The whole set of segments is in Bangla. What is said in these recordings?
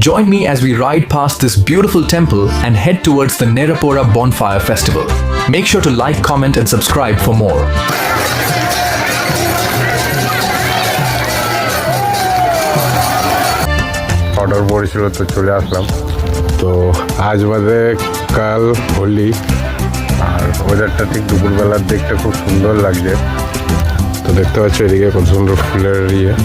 Join me as we ride past this beautiful temple and head towards the Nerapora Bonfire Festival. Make sure to like, comment and subscribe for more. Order পড়েছিল তো চলে আসলাম। তো আজ বাদে কাল হোলি, আর ওয়েদারটা ঠিক দুপুরবেলার দিকটা খুব সুন্দর লাগছে। তো দেখতে পাচ্ছ এদিকে কত সুন্দর ফুলের ইয়ে।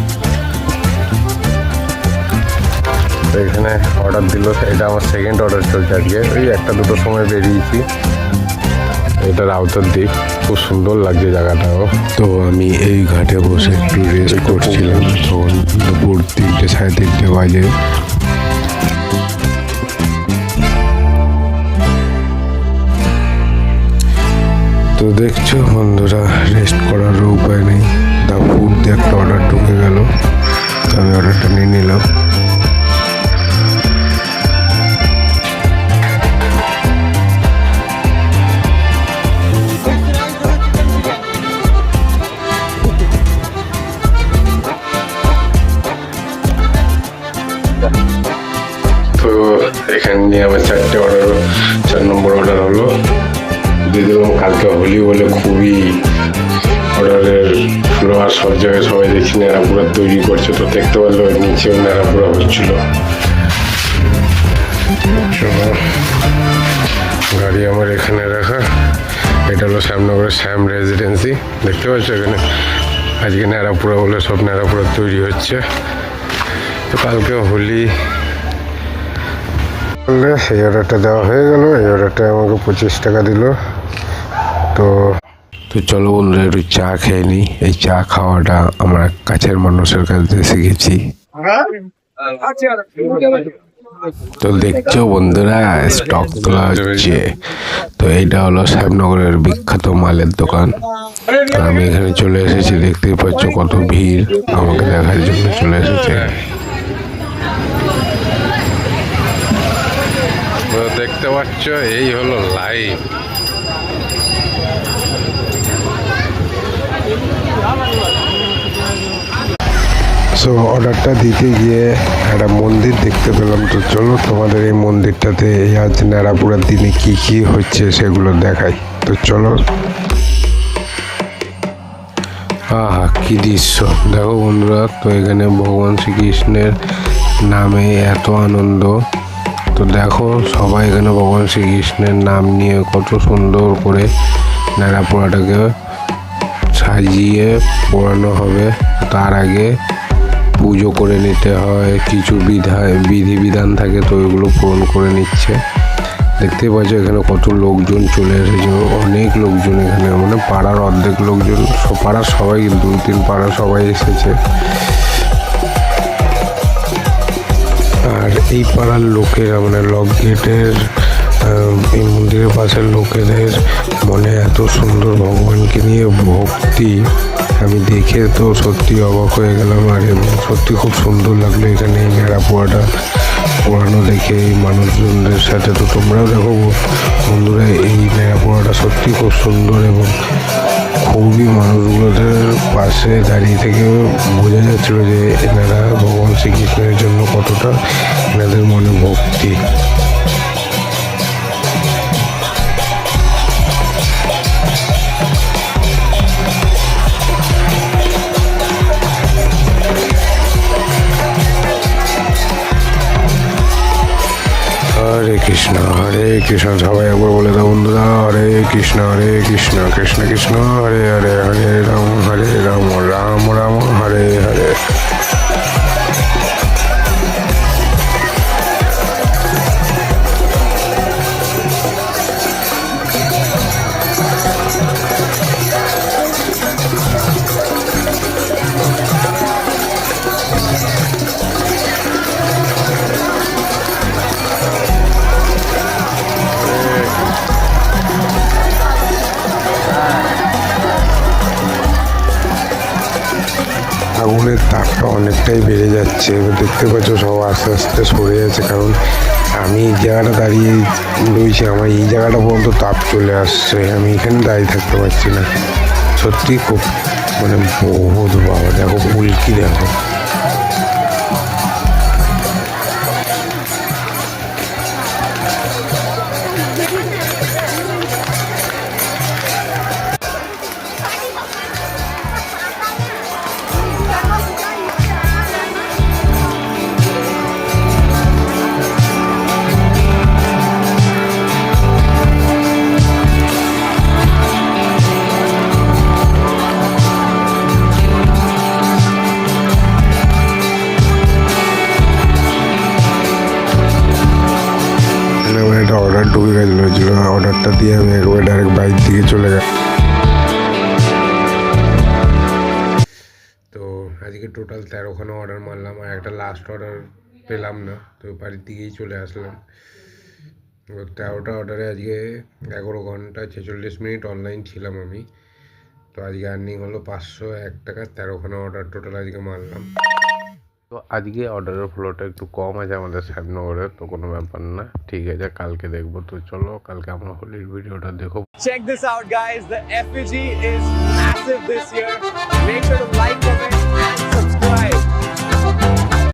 তো এখানে অর্ডার দিল, এটা আমার সেকেন্ড অর্ডার চলছে আজকে। ওই একটা দুটোর সময় বেরিয়েছি। এটা রাউতার দিক, খুব সুন্দর লাগছে জায়গাটাও। তো আমি এই ঘাটে বসে একটু রেস্ট করছিলাম, তখন দুপুর 3টে সাড়ে 3টে বাজে। তো দেখছো বন্ধুরা, রেস্ট করারও উপায় নেই। দা ফুড দিয়ে একটা অর্ডার ঢুকে গেল, তো আমি অর্ডারটা নিয়ে নিলাম। তো এখানে নিয়ে আমার 4টে অর্ডার, 4 নম্বর অর্ডার হলো। দিয়ে দিলাম। কালকে হোলি বলে খুবই অর্ডারের ফ্লো, আর সব জায়গায় সবাই দেখছি ন্যাড়াপুরা তৈরি করছে। তো দেখতে পারলো নিচেও ন্যাড়াপুরা হচ্ছিল। গাড়ি আমার এখানে রাখা। এটা হলো শ্যামনগরের শ্যাম রেজিডেন্সি। দেখতে পাচ্ছ এখানে আজকে ন্যাড়াপুরা বলে সব ন্যাড়াপুরা তৈরি হচ্ছে। তো কালকে হোলি, এই অর্ডারটা দেওয়া হয়ে গেল। এই অর্ডারটা আমাকে 25 টাকা দিল। তো চলো বন্ধুরা একটু চা খেয়ে নিই। এই চা খাওয়াটা আমার কাছের মানুষের কাছ থেকে শিখেছি। তো দেখছো বন্ধুরা, স্টক তোলা হচ্ছে। তো এইটা হলো শ্যামনগরের বিখ্যাত মালের দোকান। তো আমি এখানে চলে এসেছি, দেখতেই পাচ্ছ কত ভিড় আমাকে দেখার জন্য চলে এসেছে। দেখতে পাচ্ছ এই হলো লাইভ। সো অর্ডারটা দিতে গিয়ে একটা মন্দির দেখতে পেলাম। তো চলো তোমাদের এই মন্দিরটাতে এই আজ ন্যাড়াপুরার দিনে কি কি হচ্ছে সেগুলো দেখাই। তো চলো। আহা কি দৃশ্য দেখো বন্ধুরা। তো এখানে ভগবান শ্রীকৃষ্ণের নামে এত আনন্দ। তো দেখো সবাই এখানে ভগবান শ্রীকৃষ্ণের নাম নিয়ে কত সুন্দর করে ন্যাড়াপোড়াটাকে সাজিয়ে পোড়ানো হবে। তার আগে পুজো করে নিতে হয়, কিছু বিধিবিধান থাকে, তো ওইগুলো পূরণ করে নিচ্ছে। দেখতেই পাচ্ছ এখানে কত লোকজন চলে এসেছে, অনেক লোকজন এখানে, মানে পাড়ার অর্ধেক লোকজন, পাড়ার সবাই, 2-3 পাড়ার সবাই এসেছে। আর এই পাড়ার লোকেরা, মানে লক গেটের এই মন্দিরের পাশের লোকেদের মনে এত সুন্দর ভগবানকে নিয়ে ভক্তি, আমি দেখে তো সত্যি অবাক হয়ে গেলাম। আর সত্যি খুব সুন্দর লাগলো এখানে এই ন্যাড়াপোড়াটা পোড়ানো দেখে এই মানুষজনদের সাথে। তো তোমরাও দেখো বন্ধুরা, এই ন্যাড়াপোড়াটা সত্যি খুব সুন্দর, এবং খুবই মানুষগুলোদের পাশে দাঁড়িয়ে থেকে বোঝা যাচ্ছিল যে এনারা ভগবান শ্রীকৃষ্ণের জন্য কতটা এনাদের মনে ভক্তি। হরে কৃষ্ণ সবাই একবার বলে দাও বন্ধুরা, হরে কৃষ্ণ কৃষ্ণ কৃষ্ণ হরে হরে, হরে রাম রাম রাম হরে হরে। আগুনের তাপটা অনেকটাই বেড়ে যাচ্ছে। এবার দেখতে পাচ্ছ সব আস্তে আস্তে সরে যাচ্ছে, কারণ আমি এই জায়গাটা দাঁড়িয়ে রয়েছি, আমার এই জায়গাটা পর্যন্ত তাপ চলে আসছে। আমি এখানে দাঁড়িয়ে থাকতে পারছি না। সত্যি খুব মানে বহুত, বাবা দেখো ফুলকি দেখো। ঢুকে গেছিলো অর্ডারটা দিয়ে আমি একবার ডাইরেক্ট বাইক দিকে চলে গেলাম। তো আজকে টোটাল 13খানা অর্ডার মারলাম আর একটা লাস্ট অর্ডার পেলাম না, তো বাড়ির দিকেই চলে আসলাম। 13টা অর্ডারে আজকে 11 ঘন্টা 46 মিনিট অনলাইন ছিলাম আমি। তো আজকে আর্নিং হলো 501 টাকা, 13খানা অর্ডার টোটাল আজকে মারলাম। তো আজকে অর্ডারের ফ্লোটা একটু কম আছে আমাদের শ্যামনগরে, তো কোনো ব্যাপার না, ঠিক আছে কালকে দেখবো। তো চলো কালকে আমরা হোলির ভিডিওটা দেখো। Check this out, guys. The effigy is massive this year. Make sure